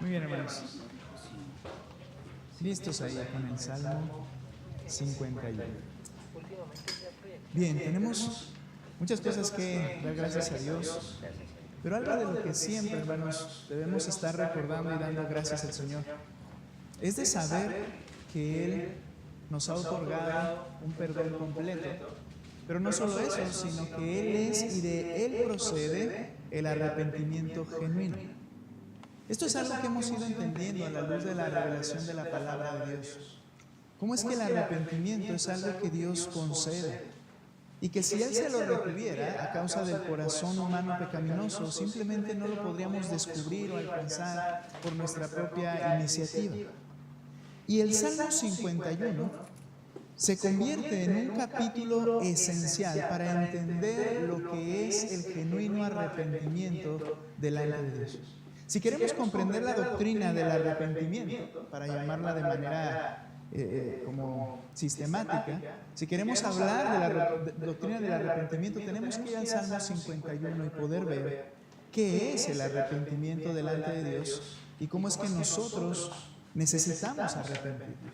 Muy bien, hermanos. Listos ahí con el Salmo 51. Bien, tenemos muchas cosas que dar gracias a Dios, pero algo de lo que siempre, hermanos, debemos estar recordando y dando gracias al Señor es de saber que Él nos ha otorgado un perdón completo. Pero no solo eso, sino que Él es y de Él procede el arrepentimiento genuino. Esto es algo que hemos ido entendiendo a la luz de la revelación de la palabra de Dios. ¿Cómo es que el arrepentimiento es algo que Dios concede? Y que si Él se lo retuviera a causa del corazón humano pecaminoso, simplemente no lo podríamos descubrir o alcanzar por nuestra propia iniciativa. Y el Salmo 51 se convierte en un capítulo esencial para entender lo que es el genuino arrepentimiento delante de Dios. Si queremos comprender la doctrina del arrepentimiento, para llamarla de manera como sistemática, si queremos hablar de la doctrina del arrepentimiento, tenemos que ir al Salmo 51 y poder ver qué es el arrepentimiento delante de Dios y cómo es que nosotros necesitamos arrepentirnos.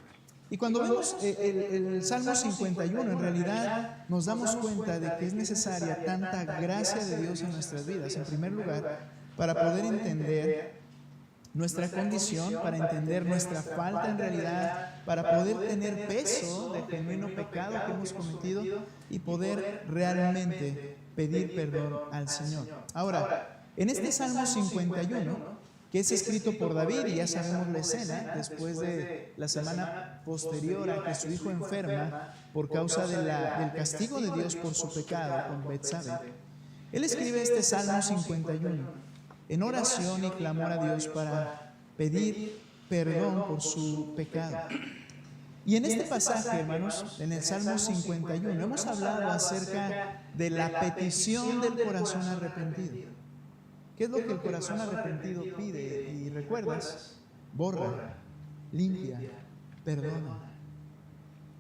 Y cuando vemos el Salmo 51, en realidad nos damos cuenta de que es necesaria tanta gracia de Dios en nuestras vidas, en primer lugar, para poder entender nuestra condición, para entender nuestra falta en realidad, para poder tener peso de genuino pecado que hemos cometido y poder realmente pedir perdón al Señor. Ahora, en este Salmo 51, que es escrito por David, y ya sabemos la escena, después de la semana posterior a que su hijo enferma por causa del castigo de Dios por su pecado con Betsabé. Él escribe este Salmo 51 en oración y clamor a Dios para pedir perdón por su pecado. Y en este pasaje, hermanos, en el Salmo 51, hemos hablado acerca de la petición del corazón arrepentido. ¿Qué es lo que el corazón arrepentido pide? Y recuerdas, borra, limpia, perdona.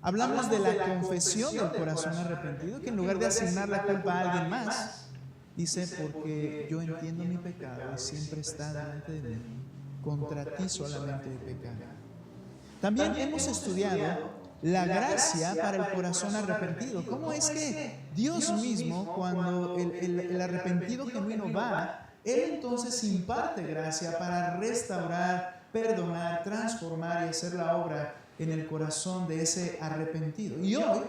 Hablamos de la confesión del corazón arrepentido, que en lugar de asignar la culpa a alguien más, dice, porque yo entiendo mi pecado y siempre está delante de mí, contra ti solamente he pecado. También hemos estudiado la gracia para el corazón arrepentido. ¿Cómo es que Dios mismo, cuando el arrepentido genuino va, Él entonces imparte gracia para restaurar, perdonar, transformar y hacer la obra en el corazón de ese arrepentido? Y hoy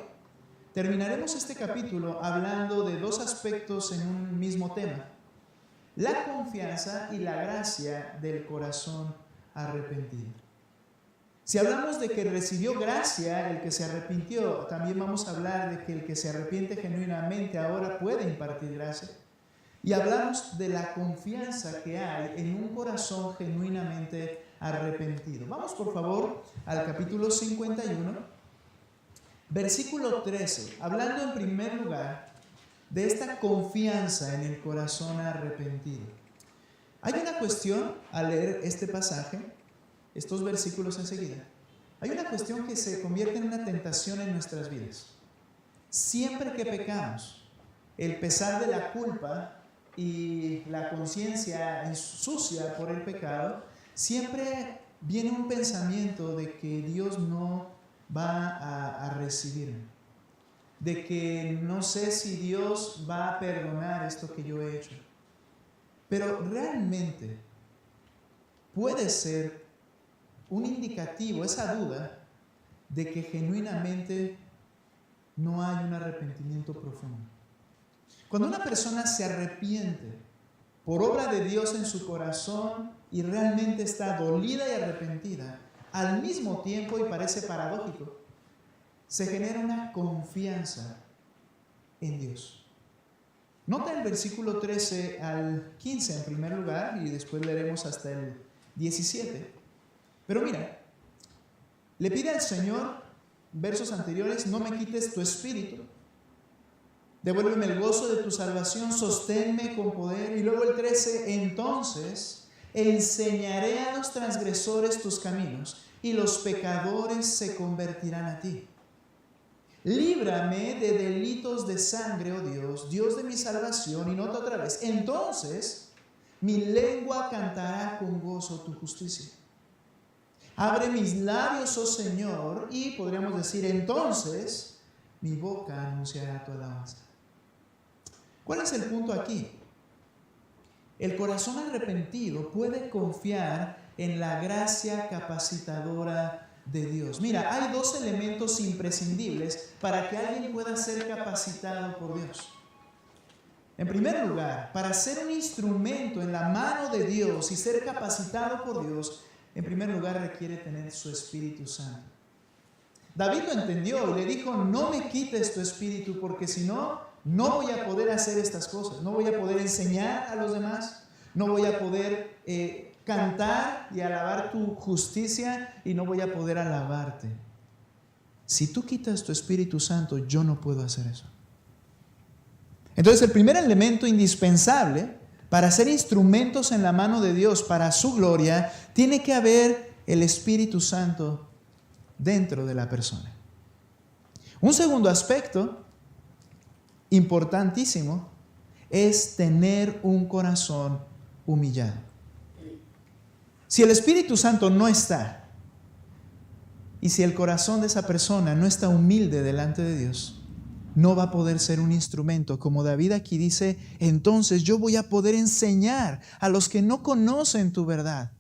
terminaremos este capítulo hablando de dos aspectos en un mismo tema: la confianza y la gracia del corazón arrepentido. Si hablamos de que recibió gracia el que se arrepintió, también vamos a hablar de que el que se arrepiente genuinamente ahora puede impartir gracia. Y hablamos de la confianza que hay en un corazón genuinamente arrepentido. Vamos por favor al capítulo 51, versículo 13, hablando en primer lugar de esta confianza en el corazón arrepentido. Hay una cuestión al leer este pasaje, estos versículos enseguida. Hay una cuestión que se convierte en una tentación en nuestras vidas. Siempre que pecamos, el pesar de la culpa y la conciencia sucia por el pecado, siempre viene un pensamiento de que Dios no va a recibirme, de que no sé si Dios va a perdonar esto que yo he hecho. Pero realmente puede ser un indicativo, esa duda, de que genuinamente no hay un arrepentimiento profundo. Cuando una persona se arrepiente por obra de Dios en su corazón y realmente está dolida y arrepentida, al mismo tiempo, y parece paradójico, se genera una confianza en Dios. Nota el versículo 13 al 15 en primer lugar, y después leeremos hasta el 17. Pero mira, le pide al Señor, versos anteriores, no me quites tu espíritu, devuélveme el gozo de tu salvación, sosténme con poder. Y luego el 13, entonces enseñaré a los transgresores tus caminos y los pecadores se convertirán a ti. Líbrame de delitos de sangre, oh Dios, Dios de mi salvación. Y nota otra vez, entonces Mi lengua cantará con gozo tu justicia. Abre mis labios, oh Señor, y podríamos decir entonces, mi boca anunciará tu alabanza. ¿Cuál es el punto aquí? El corazón arrepentido puede confiar en la gracia capacitadora de Dios. Mira, hay dos elementos imprescindibles para que alguien pueda ser capacitado por Dios. En primer lugar, para ser un instrumento en la mano de Dios y ser capacitado por Dios, en primer lugar requiere tener su Espíritu Santo. David lo entendió y le dijo, no me quites tu espíritu porque si no, no voy a poder hacer estas cosas. No voy a poder enseñar a los demás. No voy a poder cantar y alabar tu justicia y no voy a poder alabarte. Si tú quitas tu Espíritu Santo, yo no puedo hacer eso. Entonces el primer elemento indispensable para ser instrumentos en la mano de Dios para su gloria, tiene que haber el Espíritu Santo dentro de la persona. Un segundo aspecto importantísimo es tener un corazón humillado. Si el Espíritu Santo no está y si el corazón de esa persona no está humilde delante de Dios, no va a poder ser un instrumento. Como David aquí dice, entonces yo voy a poder enseñar a los que no conocen tu verdad.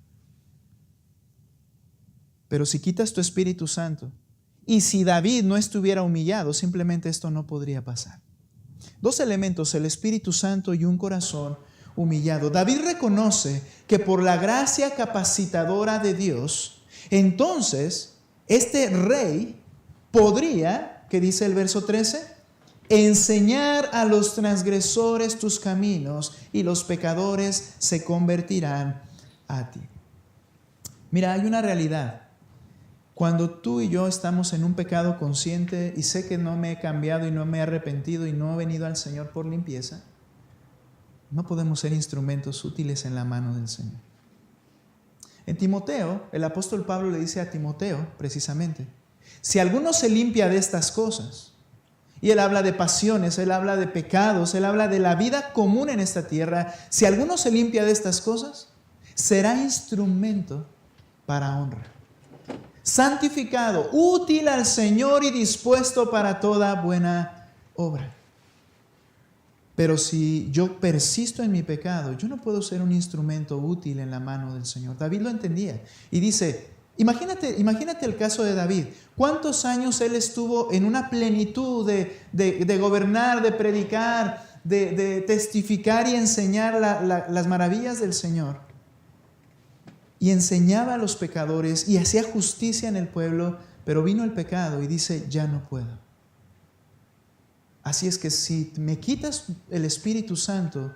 Pero si quitas tu Espíritu Santo, y si David no estuviera humillado, simplemente esto no podría pasar. Dos elementos, el Espíritu Santo y un corazón humillado. David reconoce que por la gracia capacitadora de Dios, entonces este rey podría, ¿qué dice el verso 13? Enseñar a los transgresores tus caminos y los pecadores se convertirán a ti. Mira, hay una realidad. Cuando tú y yo estamos en un pecado consciente y sé que no me he cambiado y no me he arrepentido y no he venido al Señor por limpieza, no podemos ser instrumentos útiles en la mano del Señor. En Timoteo, el apóstol Pablo le dice a Timoteo, precisamente, si alguno se limpia de estas cosas, y él habla de pasiones, él habla de pecados, él habla de la vida común en esta tierra, si alguno se limpia de estas cosas, será instrumento para honra. Santificado, útil al Señor y dispuesto para toda buena obra. Pero si yo persisto en mi pecado, yo no puedo ser un instrumento útil en la mano del Señor. David lo entendía y dice, imagínate el caso de David. ¿Cuántos años él estuvo en una plenitud de gobernar, de predicar, de testificar y enseñar las maravillas del Señor? Y enseñaba a los pecadores y hacía justicia en el pueblo, pero vino el pecado y dice, ya no puedo. Así es que si me quitas el Espíritu Santo,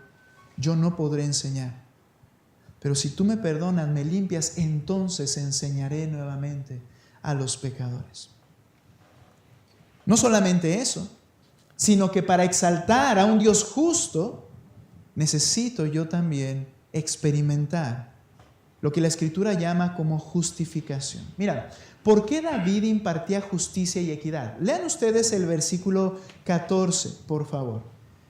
yo no podré enseñar. Pero si tú me perdonas, me limpias, entonces enseñaré nuevamente a los pecadores. No solamente eso, sino que para exaltar a un Dios justo, necesito yo también experimentar lo que la Escritura llama como justificación. Mira, ¿por qué David impartía justicia y equidad? Lean ustedes el versículo 14, por favor.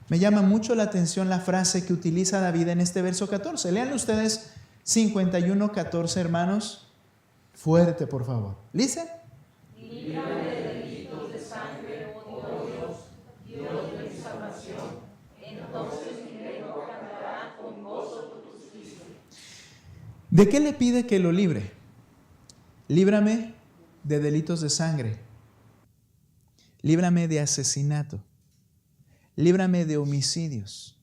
Me llama mucho la atención la frase que utiliza David en este verso 14. Lean ustedes 51:14, hermanos. Fuerte, por favor. ¿Listen? Líbrame de delitos de sangre, oh Dios, Dios de mi salvación. Entonces mi lengua cantará con gozo tu justicia. ¿De qué le pide que lo libre? Líbrame de delitos de sangre. Líbrame de asesinato. Líbrame de homicidios.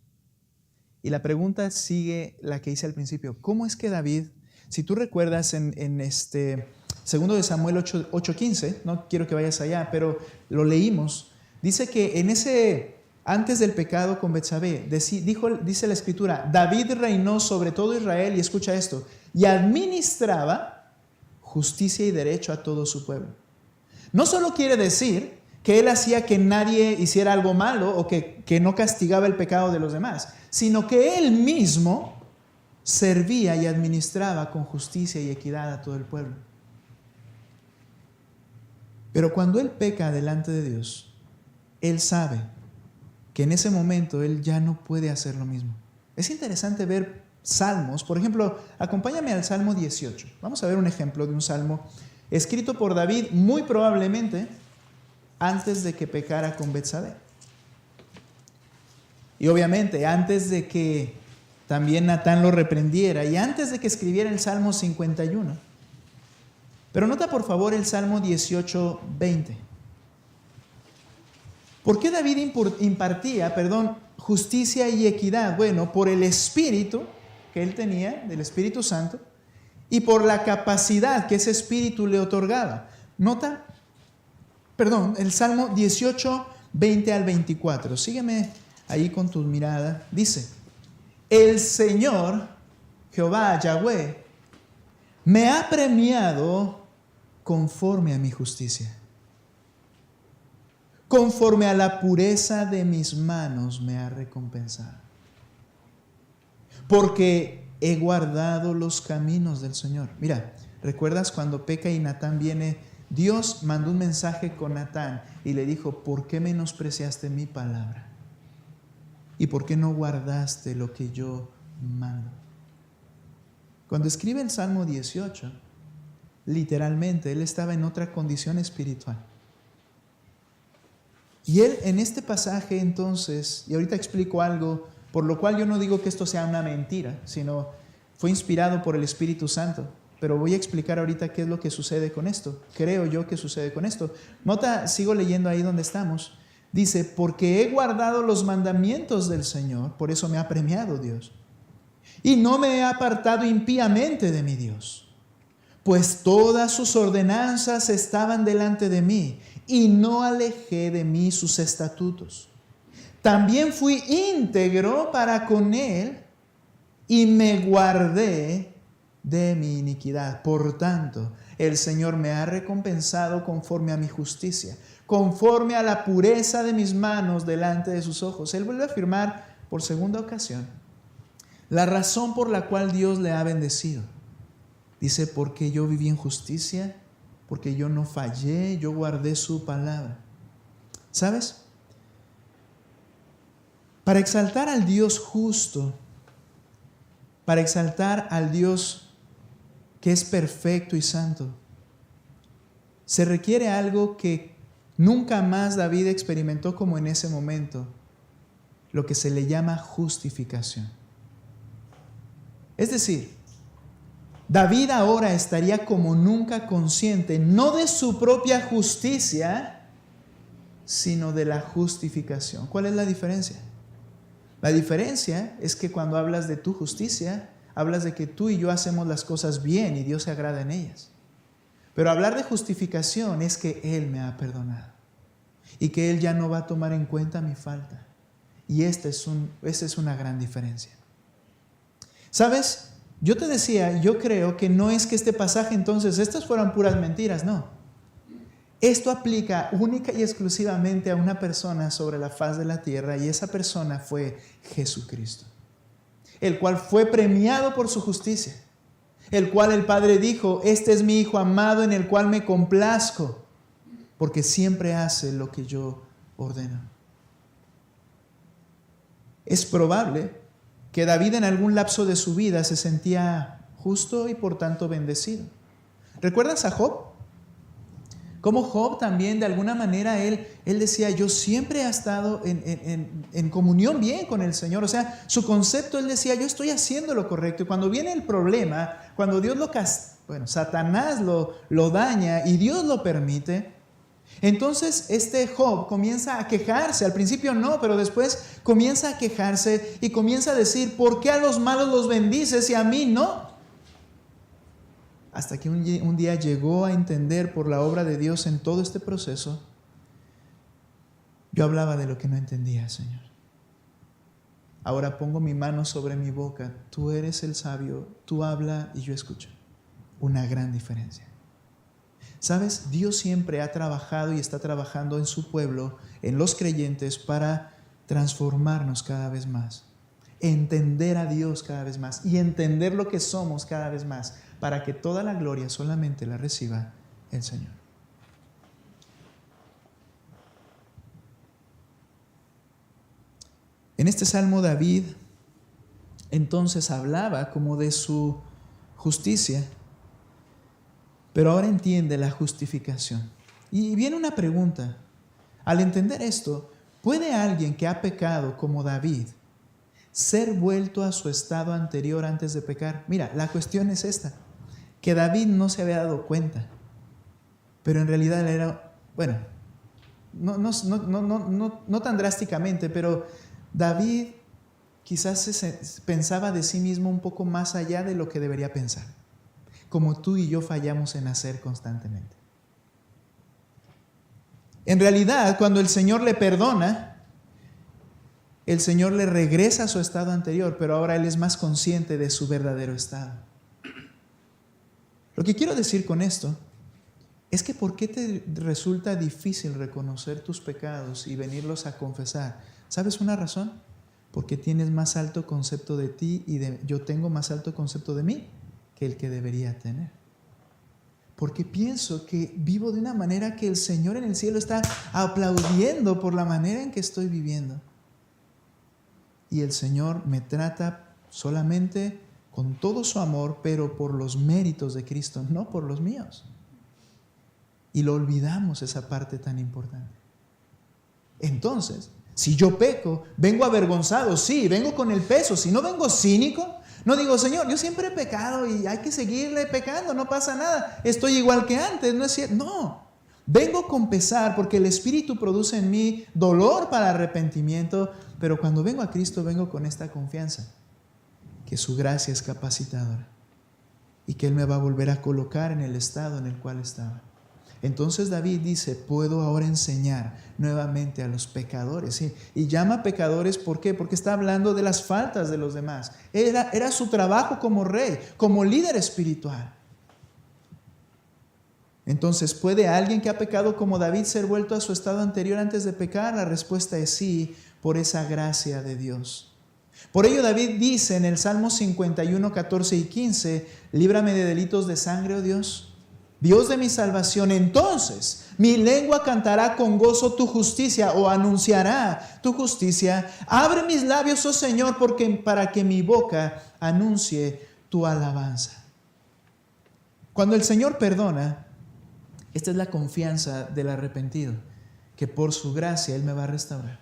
Y la pregunta sigue la que hice al principio. ¿Cómo es que David, si tú recuerdas en este segundo de Samuel 8:15, no quiero que vayas allá, pero lo leímos, dice que en ese, antes del pecado con Betsabé, dice la Escritura, David reinó sobre todo Israel, y escucha esto, y administraba justicia y derecho a todo su pueblo. No solo quiere decir que él hacía que nadie hiciera algo malo o que no castigaba el pecado de los demás, sino que él mismo servía y administraba con justicia y equidad a todo el pueblo. Pero cuando él peca delante de Dios, él sabe que en ese momento él ya no puede hacer lo mismo. Es interesante ver salmos. Por ejemplo, acompáñame al Salmo 18. Vamos a ver un ejemplo de un salmo escrito por David, muy probablemente antes de que pecara con Betsabé. Y obviamente antes de que también Natán lo reprendiera y antes de que escribiera el Salmo 51. Pero nota por favor el Salmo 18, 20. ¿Por qué David impartía, justicia y equidad? Bueno, por el espíritu que él tenía, del Espíritu Santo, y por la capacidad que ese espíritu le otorgaba. Nota, el Salmo 18, 20 al 24. Sígueme ahí con tu mirada. Dice, el Señor, Jehová, Yahweh, me ha premiado conforme a mi justicia. Conforme a la pureza de mis manos me ha recompensado. Porque he guardado los caminos del Señor. Mira, ¿recuerdas cuando peca y Natán viene? Dios mandó un mensaje con Natán y le dijo, ¿por qué menospreciaste mi palabra? ¿Y por qué no guardaste lo que yo mando? Cuando escribe el Salmo 18, literalmente él estaba en otra condición espiritual. Y él en este pasaje entonces, y ahorita explico algo, por lo cual yo no digo que esto sea una mentira, sino fue inspirado por el Espíritu Santo. Pero voy a explicar ahorita qué es lo que sucede con esto. Creo yo que sucede con esto. Nota, sigo leyendo ahí donde estamos. Dice, porque he guardado los mandamientos del Señor, por eso me ha premiado Dios. Y no me he apartado impíamente de mi Dios, pues todas sus ordenanzas estaban delante de mí, y no alejé de mí sus estatutos. También fui íntegro para con él, y me guardé de mi iniquidad. Por tanto, el Señor me ha recompensado conforme a mi justicia, conforme a la pureza de mis manos delante de sus ojos. Él vuelve a afirmar por segunda ocasión la razón por la cual Dios le ha bendecido. Dice, porque yo viví en justicia, porque yo no fallé, yo guardé su palabra. ¿Sabes? Para exaltar al Dios justo, para exaltar al Dios que es perfecto y santo, se requiere algo que nunca más David experimentó como en ese momento, lo que se le llama justificación. Es decir, David ahora estaría como nunca consciente, no de su propia justicia, sino de la justificación. ¿Cuál es la diferencia? La diferencia es que cuando hablas de tu justicia, hablas de que tú y yo hacemos las cosas bien y Dios se agrada en ellas. Pero hablar de justificación es que Él me ha perdonado y que Él ya no va a tomar en cuenta mi falta. Y esa es una gran diferencia. ¿Sabes? Yo te decía, yo creo que no es que este pasaje entonces, estas fueran puras mentiras, no. Esto aplica única y exclusivamente a una persona sobre la faz de la tierra y esa persona fue Jesucristo, el cual fue premiado por su justicia, el cual el Padre dijo, este es mi Hijo amado en el cual me complazco, porque siempre hace lo que yo ordeno. Es probable que David en algún lapso de su vida se sentía justo y por tanto bendecido. ¿Recuerdas a Job? Como Job también de alguna manera él decía, yo siempre he estado en comunión bien con el Señor. O sea, su concepto, él decía, yo estoy haciendo lo correcto. Y cuando viene el problema, cuando Dios Satanás lo daña y Dios lo permite, entonces este Job comienza a quejarse. Al principio no, pero después comienza a quejarse y comienza a decir, ¿por qué a los malos los bendices y a mí no? Hasta que un día llegó a entender por la obra de Dios en todo este proceso, yo hablaba de lo que no entendía, Señor. Ahora pongo mi mano sobre mi boca, tú eres el sabio, tú habla y yo escucho. Una gran diferencia. ¿Sabes? Dios siempre ha trabajado y está trabajando en su pueblo, en los creyentes, para transformarnos cada vez más, entender a Dios cada vez más y entender lo que somos cada vez más, para que toda la gloria solamente la reciba el Señor. En este salmo David entonces hablaba como de su justicia, pero ahora entiende la justificación. Y viene una pregunta. Al entender esto, ¿puede alguien que ha pecado como David ser vuelto a su estado anterior antes de pecar? Mira, la cuestión es esta, que David no se había dado cuenta, pero en realidad era, bueno, no tan drásticamente, pero David quizás pensaba de sí mismo un poco más allá de lo que debería pensar, como tú y yo fallamos en hacer constantemente. En realidad, cuando el Señor le perdona, el Señor le regresa a su estado anterior, pero ahora él es más consciente de su verdadero estado. Lo que quiero decir con esto es que ¿por qué te resulta difícil reconocer tus pecados y venirlos a confesar? ¿Sabes una razón? Porque tienes más alto concepto de ti y yo tengo más alto concepto de mí que el que debería tener. Porque pienso que vivo de una manera que el Señor en el cielo está aplaudiendo por la manera en que estoy viviendo. Y el Señor me trata solamente con todo su amor, pero por los méritos de Cristo, no por los míos. Y lo olvidamos, esa parte tan importante. Entonces, si yo peco, vengo avergonzado, sí, vengo con el peso. Si no vengo cínico, no digo, Señor, yo siempre he pecado y hay que seguirle pecando, no pasa nada, estoy igual que antes, no es cierto. No, vengo con pesar porque el Espíritu produce en mí dolor para arrepentimiento, pero cuando vengo a Cristo vengo con esta confianza, que su gracia es capacitadora y que Él me va a volver a colocar en el estado en el cual estaba. Entonces David dice, puedo ahora enseñar nuevamente a los pecadores. ¿Sí? Y llama pecadores, ¿por qué? Porque está hablando de las faltas de los demás. Era su trabajo como rey, como líder espiritual. Entonces, ¿puede alguien que ha pecado como David ser vuelto a su estado anterior antes de pecar? La respuesta es sí, por esa gracia de Dios. Por ello David dice en el Salmo 51, 14 y 15, líbrame de delitos de sangre, oh Dios, Dios de mi salvación. Entonces mi lengua cantará con gozo tu justicia, o anunciará tu justicia. Abre mis labios, oh Señor, para que mi boca anuncie tu alabanza. Cuando el Señor perdona, esta es la confianza del arrepentido, que por su gracia Él me va a restaurar.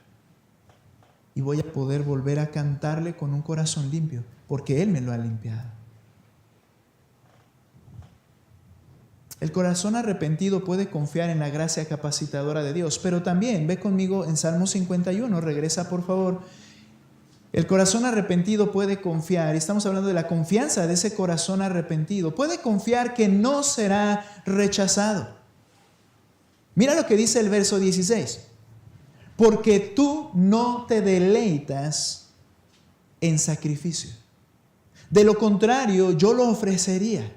Y voy a poder volver a cantarle con un corazón limpio, porque Él me lo ha limpiado. El corazón arrepentido puede confiar en la gracia capacitadora de Dios, pero también, ve conmigo en Salmo 51, regresa por favor. El corazón arrepentido puede confiar, y estamos hablando de la confianza de ese corazón arrepentido, puede confiar que no será rechazado. Mira lo que dice el verso 16. Porque tú no te deleitas en sacrificio. De lo contrario, yo lo ofrecería.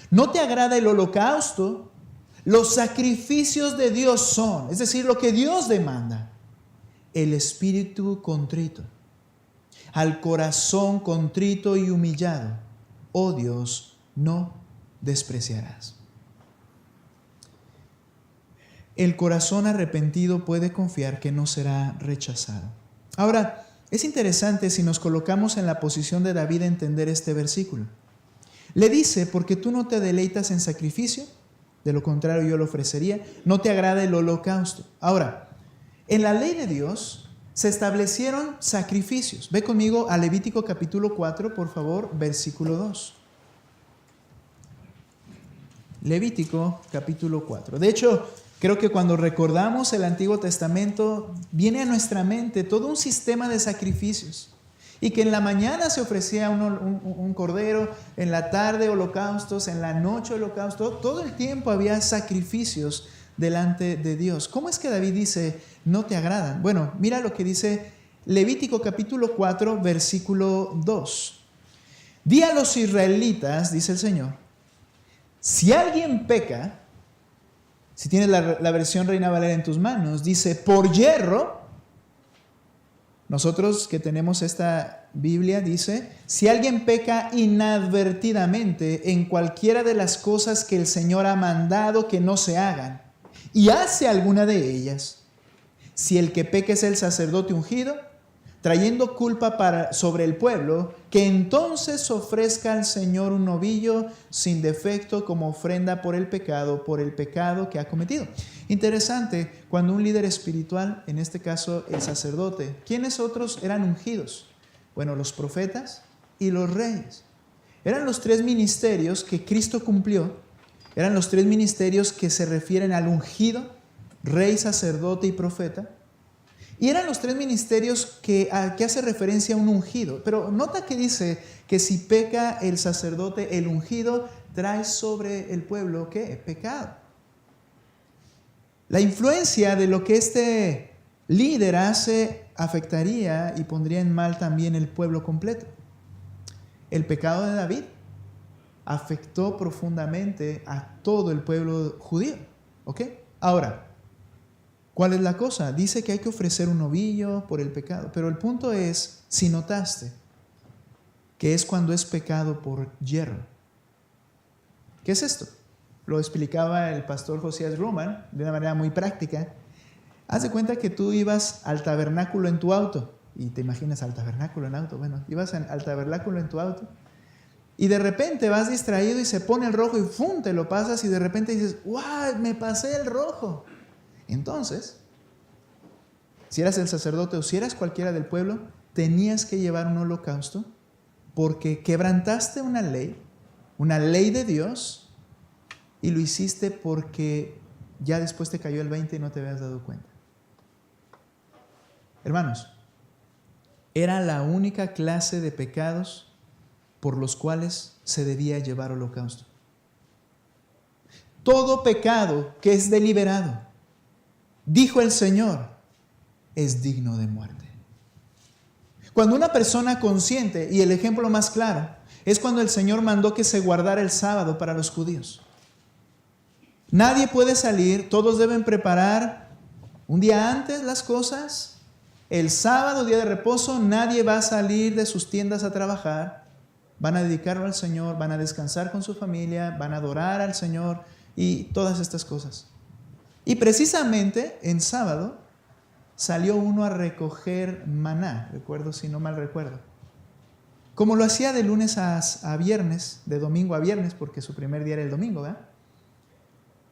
¿No te agrada el holocausto? Los sacrificios de Dios son, es decir, lo que Dios demanda, el espíritu contrito. Al corazón contrito y humillado, oh Dios, no despreciarás. El corazón arrepentido puede confiar que no será rechazado. Ahora, es interesante si nos colocamos en la posición de David entender este versículo. Le dice, porque tú no te deleitas en sacrificio, de lo contrario yo lo ofrecería, no te agrada el holocausto. Ahora, en la ley de Dios se establecieron sacrificios. Ve conmigo a Levítico capítulo 4, por favor, versículo 2. Levítico capítulo 4. De hecho, creo que cuando recordamos el Antiguo Testamento, viene a nuestra mente todo un sistema de sacrificios. Y que en la mañana se ofrecía un cordero, en la tarde holocaustos, en la noche holocaustos. Todo el tiempo había sacrificios delante de Dios. ¿Cómo es que David dice, no te agradan? Bueno, mira lo que dice Levítico capítulo 4, versículo 2. Di a los israelitas, dice el Señor, si alguien peca, si tienes la versión Reina Valera en tus manos, dice, por yerro. Nosotros que tenemos esta Biblia dice, si alguien peca inadvertidamente en cualquiera de las cosas que el Señor ha mandado que no se hagan, y hace alguna de ellas, si el que peca es el sacerdote ungido, trayendo culpa sobre el pueblo, que entonces ofrezca al Señor un novillo sin defecto como ofrenda por el pecado que ha cometido. Interesante, cuando un líder espiritual, en este caso el sacerdote, ¿quiénes otros eran ungidos? Bueno, los profetas y los reyes. Eran los tres ministerios que Cristo cumplió, eran los tres ministerios que se refieren al ungido, rey, sacerdote y profeta. Y eran los tres ministerios que hace referencia a un ungido. Pero nota que dice que si peca el sacerdote, el ungido trae sobre el pueblo, ¿qué? Pecado. La influencia de lo que este líder hace afectaría y pondría en mal también el pueblo completo. El pecado de David afectó profundamente a todo el pueblo judío. ¿Ok? Ahora, ¿cuál es la cosa? Dice que hay que ofrecer un novillo por el pecado. Pero el punto es, si notaste, que es cuando es pecado por hierro. ¿Qué es esto? Lo explicaba el pastor Josías Roman de una manera muy práctica. Haz de cuenta que tú ibas al tabernáculo en tu auto. Y te imaginas al tabernáculo en auto. Bueno, ibas al tabernáculo en tu auto. Y de repente vas distraído y se pone el rojo y ¡fum! Te lo pasas y de repente dices, ¡guau! Me pasé el rojo. Entonces, si eras el sacerdote o si eras cualquiera del pueblo, tenías que llevar un holocausto porque quebrantaste una ley de Dios, y lo hiciste porque ya después te cayó el 20 y no te habías dado cuenta. Hermanos, era la única clase de pecados por los cuales se debía llevar holocausto. Todo pecado que es deliberado, dijo el Señor, es digno de muerte. Cuando una persona consciente, y el ejemplo más claro, es cuando el Señor mandó que se guardara el sábado para los judíos. Nadie puede salir, todos deben preparar un día antes las cosas. El sábado, día de reposo, nadie va a salir de sus tiendas a trabajar. Van a dedicarlo al Señor, van a descansar con su familia, van a adorar al Señor y todas estas cosas. Y precisamente en sábado salió uno a recoger maná, recuerdo si no mal recuerdo. Como lo hacía de lunes a viernes, de domingo a viernes, porque su primer día era el domingo, ¿verdad?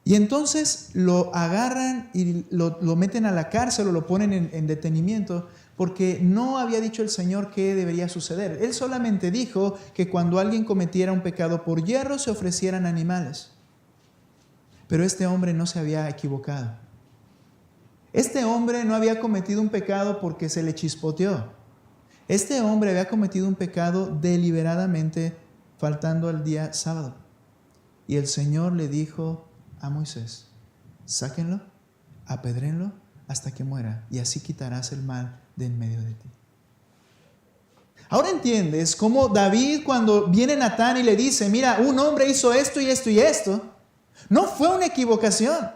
Y entonces lo agarran y lo meten a la cárcel o lo ponen en detenimiento porque no había dicho el Señor qué debería suceder. Él solamente dijo que cuando alguien cometiera un pecado por hierro se ofrecieran animales. Pero este hombre no se había equivocado. Este hombre no había cometido un pecado porque se le chispoteó. Este hombre había cometido un pecado deliberadamente faltando al día sábado. Y el Señor le dijo a Moisés, sáquenlo, apedréenlo hasta que muera, y así quitarás el mal de en medio de ti. Ahora entiendes cómo David, cuando viene Natán y le dice, mira, un hombre hizo esto y esto y esto, no fue una equivocación.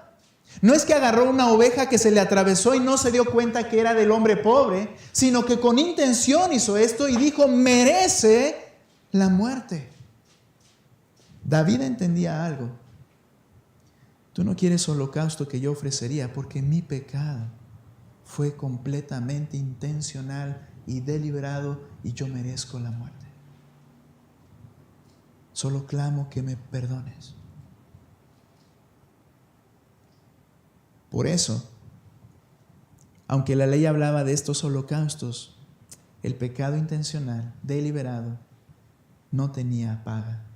No es que agarró una oveja que se le atravesó y no se dio cuenta que era del hombre pobre, sino que con intención hizo esto y dijo, merece la muerte. David entendía algo. Tú no quieres holocausto que yo ofrecería porque mi pecado fue completamente intencional y deliberado y yo merezco la muerte. Solo clamo que me perdones. Por eso, aunque la ley hablaba de estos holocaustos, el pecado intencional, deliberado, no tenía paga.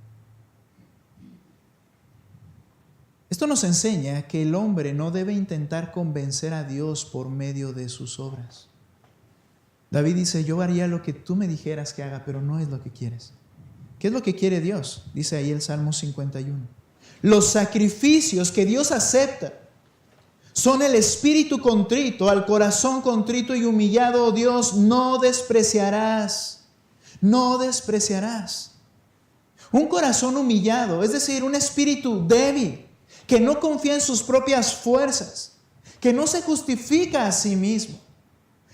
Esto nos enseña que el hombre no debe intentar convencer a Dios por medio de sus obras. David dice, yo haría lo que tú me dijeras que haga, pero no es lo que quieres. ¿Qué es lo que quiere Dios? Dice ahí el Salmo 51. Los sacrificios que Dios acepta son el espíritu contrito, al corazón contrito y humillado, oh Dios, no despreciarás. No despreciarás. Un corazón humillado, es decir, un espíritu débil, que no confía en sus propias fuerzas, que no se justifica a sí mismo,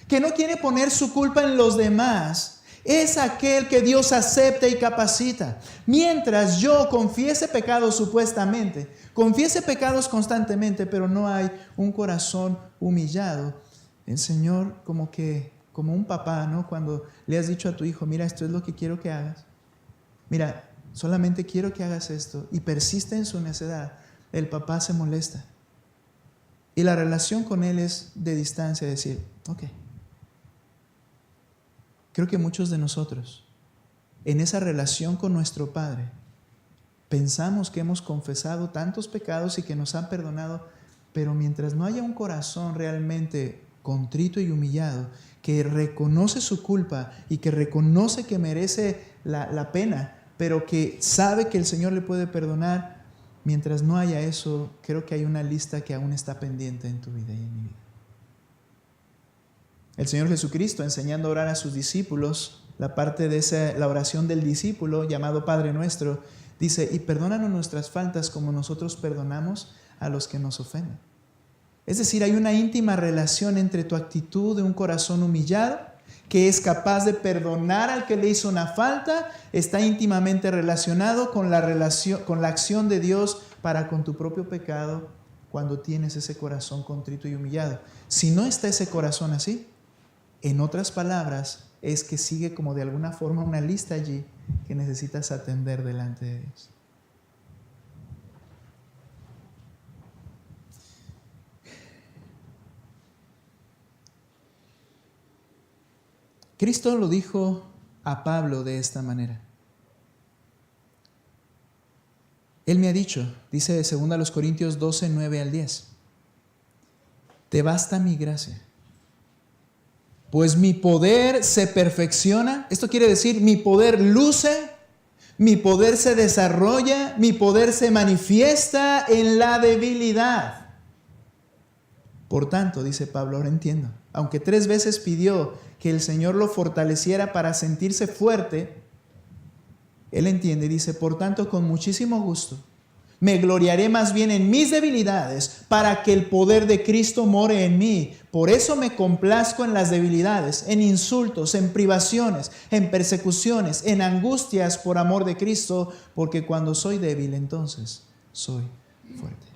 que no quiere poner su culpa en los demás, es aquel que Dios acepta y capacita. Mientras yo confiese pecados supuestamente, confiese pecados constantemente, pero no hay un corazón humillado, el Señor como que como un papá, ¿no? Cuando le has dicho a tu hijo, mira, esto es lo que quiero que hagas. Mira, solamente quiero que hagas esto. Y persiste en su necedad. El papá se molesta. Y la relación con él es de distancia, decir, ok. Creo que muchos de nosotros, en esa relación con nuestro Padre, pensamos que hemos confesado tantos pecados y que nos han perdonado, pero mientras no haya un corazón realmente contrito y humillado, que reconoce su culpa y que reconoce que merece la pena, pero que sabe que el Señor le puede perdonar, mientras no haya eso, creo que hay una lista que aún está pendiente en tu vida y en mi vida. El Señor Jesucristo, enseñando a orar a sus discípulos, la parte de la oración del discípulo llamado Padre Nuestro, dice, y perdónanos nuestras faltas como nosotros perdonamos a los que nos ofenden. Es decir, hay una íntima relación entre tu actitud de un corazón humillado, que es capaz de perdonar al que le hizo una falta, está íntimamente relacionado con la acción de Dios para con tu propio pecado cuando tienes ese corazón contrito y humillado. Si no está ese corazón así, en otras palabras, es que sigue como de alguna forma una lista allí que necesitas atender delante de Dios. Cristo lo dijo a Pablo de esta manera. Él me ha dicho, dice de 2 Corintios 12, 9 al 10, te basta mi gracia, pues mi poder se perfecciona. Esto quiere decir, mi poder luce, mi poder se desarrolla, mi poder se manifiesta en la debilidad. Por tanto, dice Pablo, ahora entiendo, aunque 3 veces pidió que el Señor lo fortaleciera para sentirse fuerte, él entiende y dice, por tanto, con muchísimo gusto, me gloriaré más bien en mis debilidades para que el poder de Cristo more en mí. Por eso me complazco en las debilidades, en insultos, en privaciones, en persecuciones, en angustias por amor de Cristo, porque cuando soy débil, entonces soy fuerte.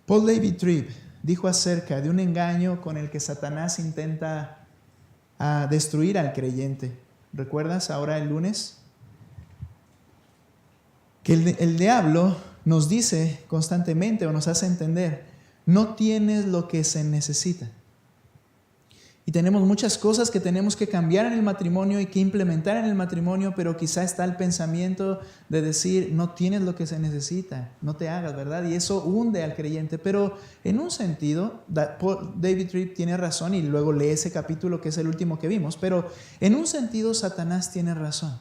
Paul David Tripp dijo acerca de un engaño con el que Satanás intenta destruir al creyente. ¿Recuerdas ahora el lunes? Que el diablo nos dice constantemente o nos hace entender, no tienes lo que se necesita. Y tenemos muchas cosas que tenemos que cambiar en el matrimonio y que implementar en el matrimonio, pero quizá está el pensamiento de decir, no tienes lo que se necesita, no te hagas, ¿verdad? Y eso hunde al creyente. Pero en un sentido, David Tripp tiene razón y luego lee ese capítulo que es el último que vimos, pero en un sentido Satanás tiene razón.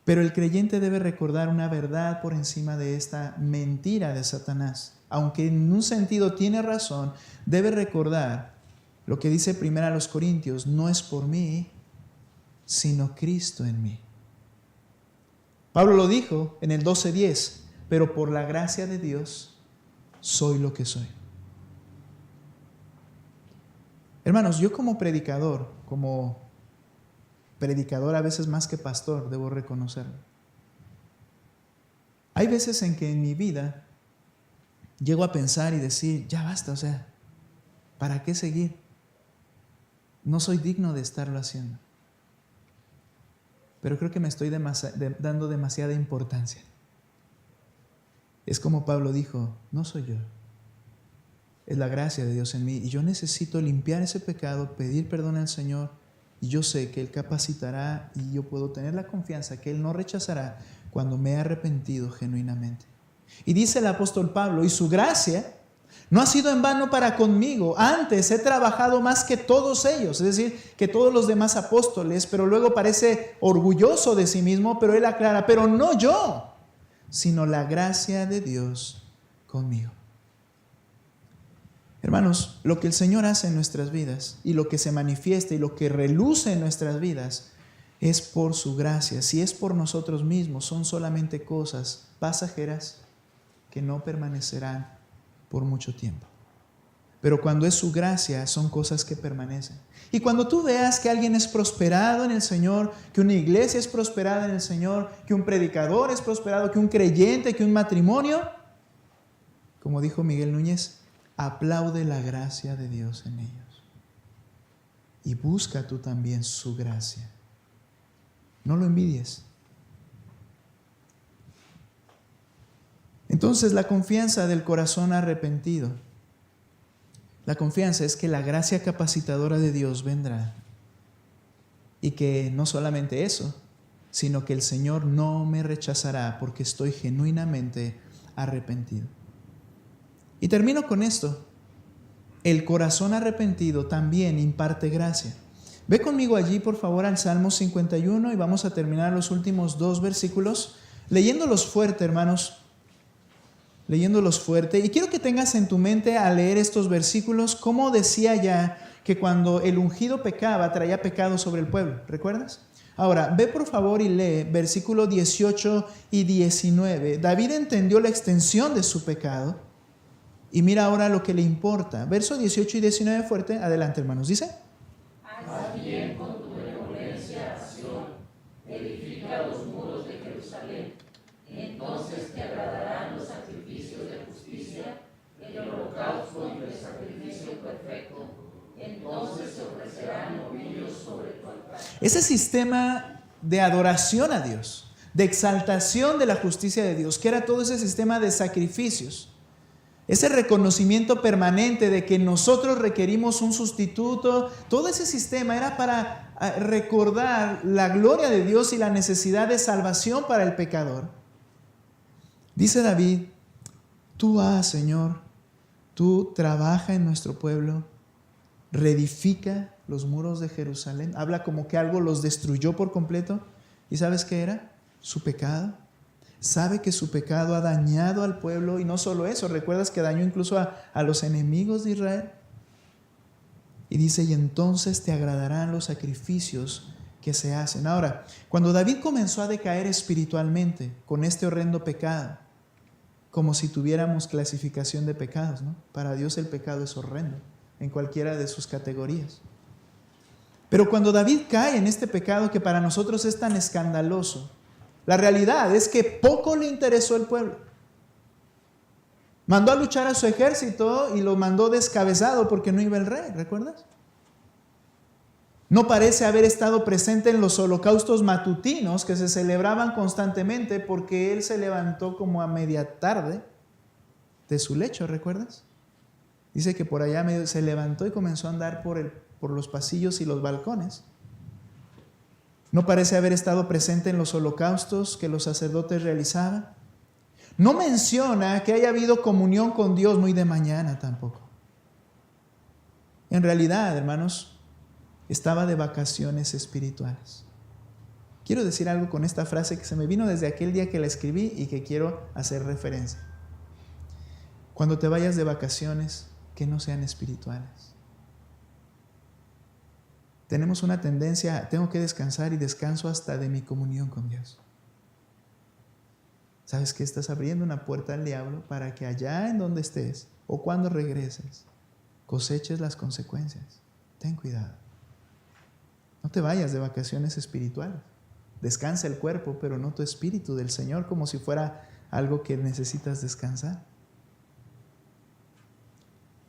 Pero el creyente debe recordar una verdad por encima de esta mentira de Satanás. Aunque en un sentido tiene razón, debe recordar lo que dice 1 Corintios, no es por mí, sino Cristo en mí. Pablo lo dijo en el 12:10, pero por la gracia de Dios soy lo que soy. Hermanos, yo como predicador a veces más que pastor, debo reconocerlo. Hay veces en que en mi vida llego a pensar y decir, ya basta, o sea, ¿para qué seguir? No soy digno de estarlo haciendo. Pero creo que me estoy dando demasiada importancia. Es como Pablo dijo, no soy yo, es la gracia de Dios en mí y yo necesito limpiar ese pecado, pedir perdón al Señor. Y yo sé que Él capacitará y yo puedo tener la confianza que Él no rechazará cuando me he arrepentido genuinamente. Y dice el apóstol Pablo, y su gracia no ha sido en vano para conmigo. Antes he trabajado más que todos ellos, es decir, que todos los demás apóstoles, pero luego parece orgulloso de sí mismo, pero él aclara, pero no yo, sino la gracia de Dios conmigo. Hermanos, lo que el Señor hace en nuestras vidas y lo que se manifiesta y lo que reluce en nuestras vidas es por su gracia. Si es por nosotros mismos, son solamente cosas pasajeras que no permanecerán por mucho tiempo. Pero cuando es su gracia, son cosas que permanecen. Y cuando tú veas que alguien es prosperado en el Señor, que una iglesia es prosperada en el Señor, que un predicador es prosperado, que un creyente, que un matrimonio, como dijo Miguel Núñez, aplaude la gracia de Dios en ellos. Y busca tú también su gracia. No lo envidies. Entonces, la confianza del corazón arrepentido. La confianza es que la gracia capacitadora de Dios vendrá. Y que no solamente eso, sino que el Señor no me rechazará porque estoy genuinamente arrepentido. Y termino con esto. El corazón arrepentido también imparte gracia. Ve conmigo allí, por favor, al Salmo 51 y vamos a terminar los últimos 2 versículos leyéndolos fuerte, hermanos. Leyéndolos fuerte. Y quiero que tengas en tu mente al leer estos versículos cómo decía ya que cuando el ungido pecaba, traía pecado sobre el pueblo. ¿Recuerdas? Ahora, ve por favor y lee versículos 18 y 19. David entendió la extensión de su pecado y mira ahora lo que le importa. Verso 18 y 19 fuerte. Adelante, hermanos. Dice: Haz bien con tu benevolencia a Sión, edifica los muros de Jerusalén. Entonces te agradarán los sacrificios de justicia, el holocausto y el sacrificio perfecto. Entonces se ofrecerán novillos sobre tu altar. Ese sistema de adoración a Dios, de exaltación de la justicia de Dios, que era todo ese sistema de sacrificios, ese reconocimiento permanente de que nosotros requerimos un sustituto, todo ese sistema era para recordar la gloria de Dios y la necesidad de salvación para el pecador. Dice David: tú Señor, tú trabaja en nuestro pueblo, reedifica los muros de Jerusalén. Habla como que algo los destruyó por completo. ¿Y sabes qué era? Su pecado. Sabe que su pecado ha dañado al pueblo y no solo eso, recuerdas que dañó incluso a los enemigos de Israel. Y dice: y entonces te agradarán los sacrificios que se hacen. Ahora, cuando David comenzó a decaer espiritualmente con este horrendo pecado, como si tuviéramos clasificación de pecados, ¿no? Para Dios el pecado es horrendo en cualquiera de sus categorías. Pero cuando David cae en este pecado que para nosotros es tan escandaloso, la realidad es que poco le interesó el pueblo. Mandó a luchar a su ejército y lo mandó descabezado porque no iba el rey, ¿recuerdas? No parece haber estado presente en los holocaustos matutinos que se celebraban constantemente porque él se levantó como a media tarde de su lecho, ¿recuerdas? Dice que por allá se levantó y comenzó a andar por los pasillos y los balcones. No parece haber estado presente en los holocaustos que los sacerdotes realizaban. No menciona que haya habido comunión con Dios muy de mañana tampoco. En realidad, hermanos, estaba de vacaciones espirituales. Quiero decir algo con esta frase que se me vino desde aquel día que la escribí y que quiero hacer referencia. Cuando te vayas de vacaciones, que no sean espirituales. Tenemos una tendencia, tengo que descansar y descanso hasta de mi comunión con Dios. ¿Sabes que estás abriendo una puerta al diablo para que allá en donde estés o cuando regreses coseches las consecuencias? Ten cuidado. No te vayas de vacaciones espirituales. Descansa el cuerpo, pero no tu espíritu del Señor, como si fuera algo que necesitas descansar.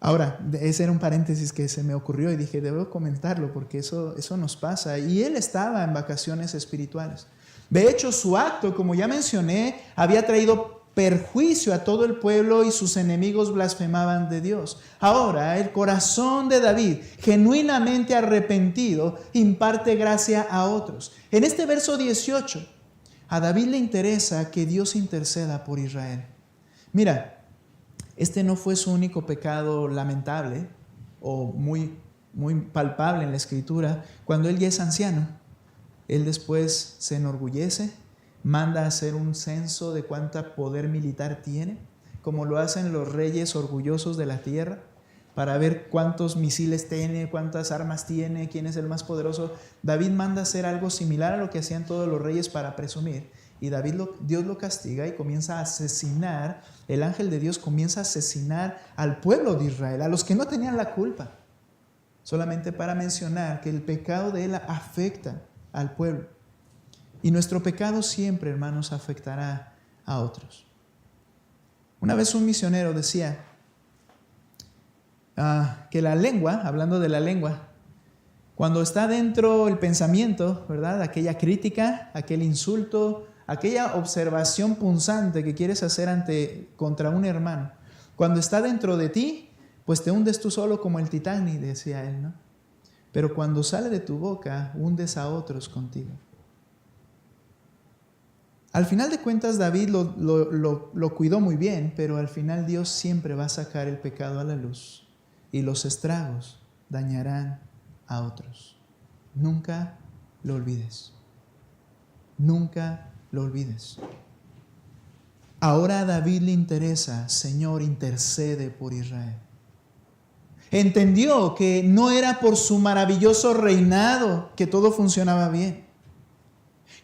Ahora, ese era un paréntesis que se me ocurrió y dije, debo comentarlo porque eso nos pasa. Y él estaba en vacaciones espirituales. De hecho, su acto, como ya mencioné, había traído perjuicio a todo el pueblo y sus enemigos blasfemaban de Dios. Ahora, el corazón de David, genuinamente arrepentido, imparte gracia a otros. En este verso 18, a David le interesa que Dios interceda por Israel. Mira, este no fue su único pecado lamentable o muy palpable en la Escritura. Cuando él ya es anciano, él después se enorgullece, manda a hacer un censo de cuánto poder militar tiene, como lo hacen los reyes orgullosos de la tierra, para ver cuántos misiles tiene, cuántas armas tiene, quién es el más poderoso. David manda a hacer algo similar a lo que hacían todos los reyes para presumir. Y Dios lo castiga y comienza a asesinar, el ángel de Dios comienza a asesinar al pueblo de Israel, a los que no tenían la culpa. Solamente para mencionar que el pecado de él afecta al pueblo. Y nuestro pecado siempre, hermanos, afectará a otros. Una vez un misionero decía que la lengua, hablando de la lengua, cuando está dentro el pensamiento, ¿verdad? Aquella crítica, aquel insulto, aquella observación punzante que quieres hacer contra un hermano, cuando está dentro de ti, pues te hundes tú solo como el Titanic, decía él, ¿no? Pero cuando sale de tu boca, hundes a otros contigo. Al final de cuentas, David lo cuidó muy bien, pero al final Dios siempre va a sacar el pecado a la luz y los estragos dañarán a otros. Nunca lo olvides. Nunca lo olvides. Ahora a David le interesa, Señor, intercede por Israel. Entendió que no era por su maravilloso reinado que todo funcionaba bien.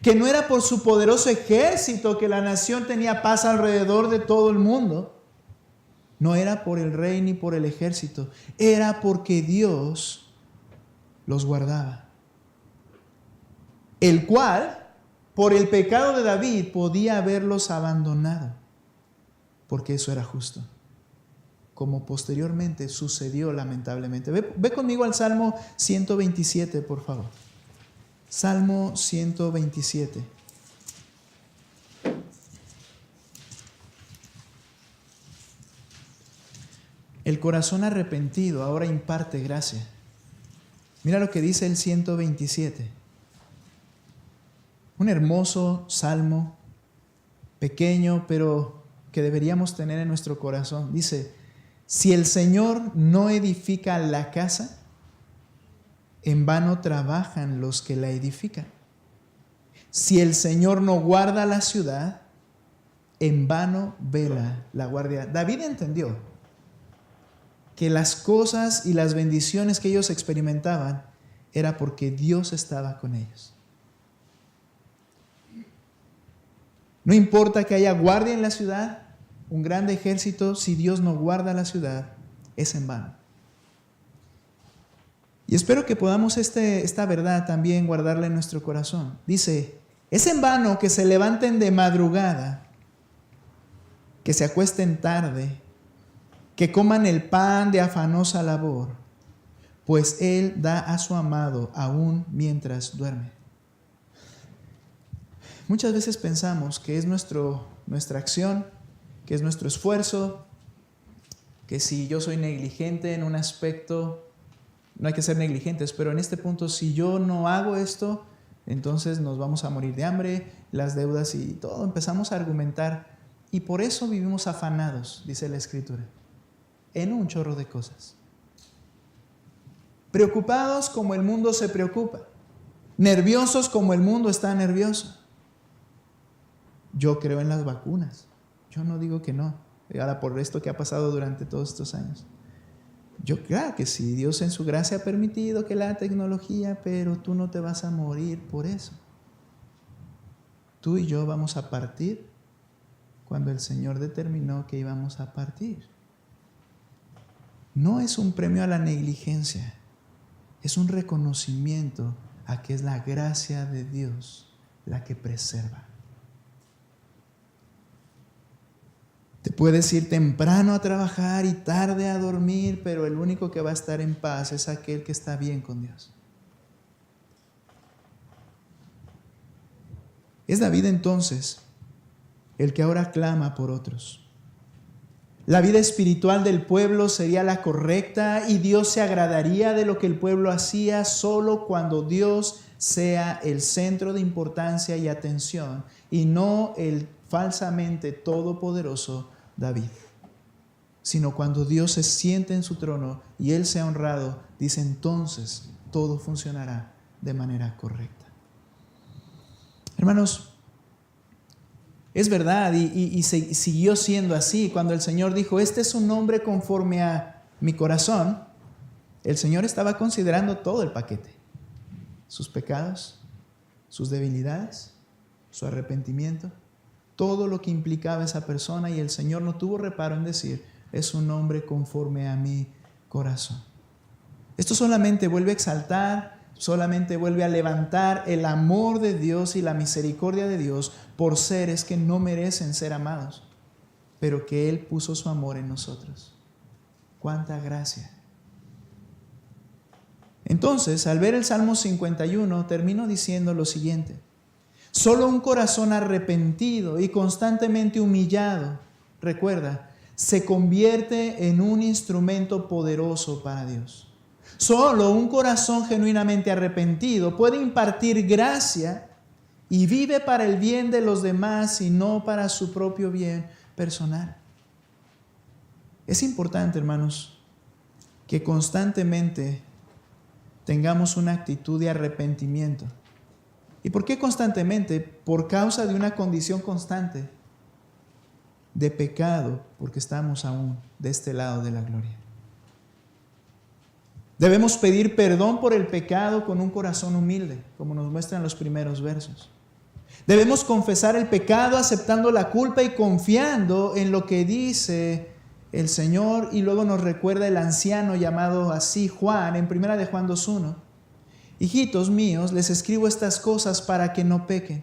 Que no era por su poderoso ejército que la nación tenía paz alrededor de todo el mundo. No era por el rey ni por el ejército. Era porque Dios los guardaba. El cual, por el pecado de David, podía haberlos abandonado. Porque eso era justo. Como posteriormente sucedió lamentablemente. Ve conmigo al Salmo 127, por favor. Salmo 127. El corazón arrepentido ahora imparte gracia. Mira lo que dice el 127. Un hermoso salmo, pequeño, pero que deberíamos tener en nuestro corazón. Dice, si el Señor no edifica la casa, en vano trabajan los que la edifican. Si el Señor no guarda la ciudad, en vano vela la guardia. David entendió que las cosas y las bendiciones que ellos experimentaban era porque Dios estaba con ellos. No importa que haya guardia en la ciudad, un gran ejército, si Dios no guarda la ciudad, es en vano. Y espero que podamos esta verdad también guardarla en nuestro corazón. Dice, es en vano que se levanten de madrugada, que se acuesten tarde, que coman el pan de afanosa labor, pues Él da a su amado aún mientras duerme. Muchas veces pensamos que es nuestra acción, que es nuestro esfuerzo, que si yo soy negligente en un aspecto, no hay que ser negligentes, pero en este punto, si yo no hago esto, entonces nos vamos a morir de hambre, las deudas y todo. Empezamos a argumentar y por eso vivimos afanados, dice la Escritura, en un chorro de cosas. Preocupados como el mundo se preocupa, nerviosos como el mundo está nervioso. Yo creo en las vacunas, yo no digo que no, ahora por esto que ha pasado durante todos estos años. Yo claro que sí, Dios en su gracia ha permitido que la tecnología, pero tú no te vas a morir por eso. Tú y yo vamos a partir cuando el Señor determinó que íbamos a partir. No es un premio a la negligencia, es un reconocimiento a que es la gracia de Dios la que preserva. Te puedes ir temprano a trabajar y tarde a dormir, pero el único que va a estar en paz es aquel que está bien con Dios. Es David entonces el que ahora clama por otros. La vida espiritual del pueblo sería la correcta y Dios se agradaría de lo que el pueblo hacía solo cuando Dios sea el centro de importancia y atención y no el falsamente todopoderoso David, sino cuando Dios se siente en su trono y Él sea honrado, dice entonces todo funcionará de manera correcta. Hermanos, es verdad y siguió siendo así. Cuando el Señor dijo, este es un hombre conforme a mi corazón, el Señor estaba considerando todo el paquete. Sus pecados, sus debilidades, su arrepentimiento, todo lo que implicaba esa persona, y el Señor no tuvo reparo en decir, es un hombre conforme a mi corazón. Esto solamente vuelve a exaltar, solamente vuelve a levantar el amor de Dios y la misericordia de Dios por seres que no merecen ser amados, pero que Él puso su amor en nosotros. ¡Cuánta gracia! Entonces, al ver el Salmo 51, termino diciendo lo siguiente. Solo un corazón arrepentido y constantemente humillado, recuerda, se convierte en un instrumento poderoso para Dios. Solo un corazón genuinamente arrepentido puede impartir gracia y vive para el bien de los demás y no para su propio bien personal. Es importante, hermanos, que constantemente tengamos una actitud de arrepentimiento. ¿Y por qué constantemente? Por causa de una condición constante de pecado, porque estamos aún de este lado de la gloria. Debemos pedir perdón por el pecado con un corazón humilde, como nos muestran los primeros versos. Debemos confesar el pecado aceptando la culpa y confiando en lo que dice el Señor, y luego nos recuerda el anciano llamado así Juan en 1 de Juan 2:1. Hijitos míos, les escribo estas cosas para que no pequen.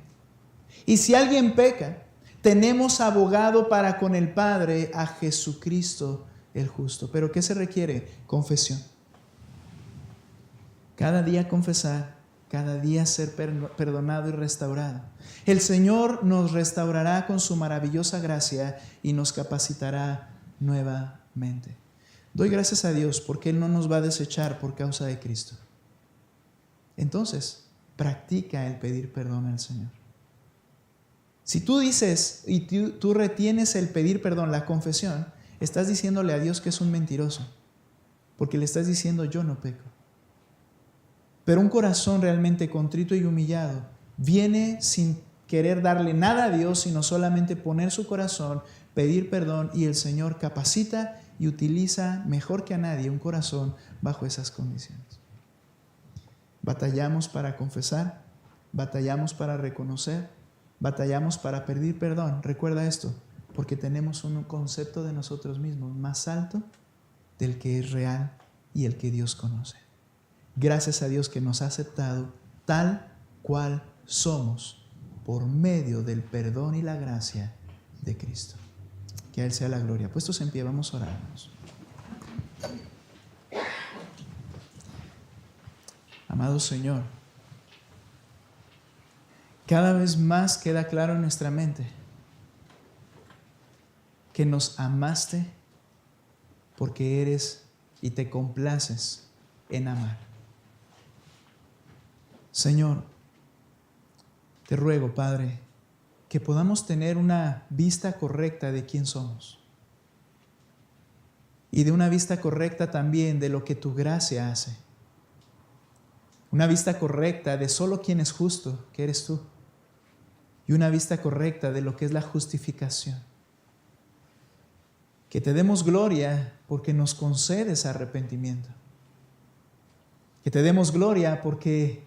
Y si alguien peca, tenemos abogado para con el Padre, a Jesucristo el justo. ¿Pero qué se requiere? Confesión. Cada día confesar, cada día ser perdonado y restaurado. El Señor nos restaurará con su maravillosa gracia y nos capacitará nuevamente. Doy gracias a Dios porque Él no nos va a desechar por causa de Cristo. Entonces, practica el pedir perdón al Señor. Si tú dices y tú retienes el pedir perdón, la confesión, estás diciéndole a Dios que es un mentiroso, porque le estás diciendo yo no peco. Pero un corazón realmente contrito y humillado viene sin querer darle nada a Dios, sino solamente poner su corazón, pedir perdón, y el Señor capacita y utiliza mejor que a nadie un corazón bajo esas condiciones. Batallamos para confesar, batallamos para reconocer, batallamos para pedir perdón. Recuerda esto, porque tenemos un concepto de nosotros mismos más alto del que es real y el que Dios conoce. Gracias a Dios que nos ha aceptado tal cual somos por medio del perdón y la gracia de Cristo. Que a Él sea la gloria. Puestos en pie, vamos a orarnos. Amado Señor, cada vez más queda claro en nuestra mente que nos amaste porque eres y te complaces en amar. Señor, te ruego, Padre, que podamos tener una vista correcta de quién somos y de una vista correcta también de lo que tu gracia hace. Una vista correcta de solo quién es justo, que eres tú, y una vista correcta de lo que es la justificación. Que te demos gloria porque nos concedes arrepentimiento. Que te demos gloria porque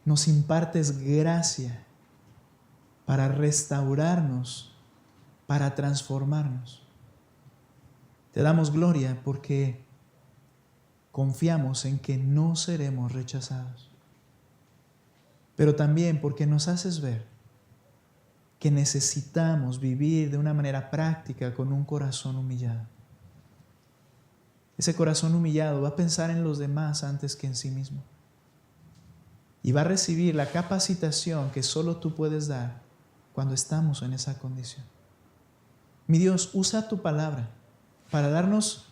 nos impartes gracia para restaurarnos, para transformarnos. Te damos gloria porque confiamos en que no seremos rechazados. Pero también porque nos haces ver que necesitamos vivir de una manera práctica con un corazón humillado. Ese corazón humillado va a pensar en los demás antes que en sí mismo. Y va a recibir la capacitación que solo tú puedes dar cuando estamos en esa condición. Mi Dios, usa tu palabra para darnos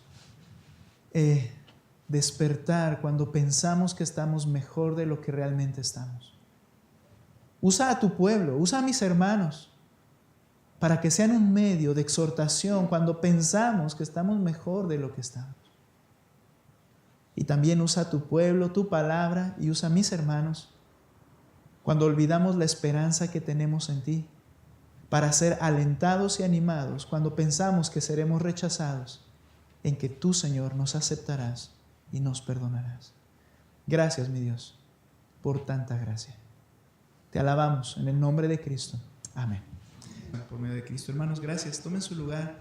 despertar cuando pensamos que estamos mejor de lo que realmente estamos. Usa a tu pueblo, usa a mis hermanos para que sean un medio de exhortación cuando pensamos que estamos mejor de lo que estamos. Y también usa a tu pueblo, tu palabra, y usa a mis hermanos cuando olvidamos la esperanza que tenemos en ti, para ser alentados y animados cuando pensamos que seremos rechazados, en que tú, Señor, nos aceptarás y nos perdonarás. Gracias, mi Dios, por tanta gracia. Te alabamos en el nombre de Cristo. Amén. Por medio de Cristo. Hermanos, gracias. Tomen su lugar.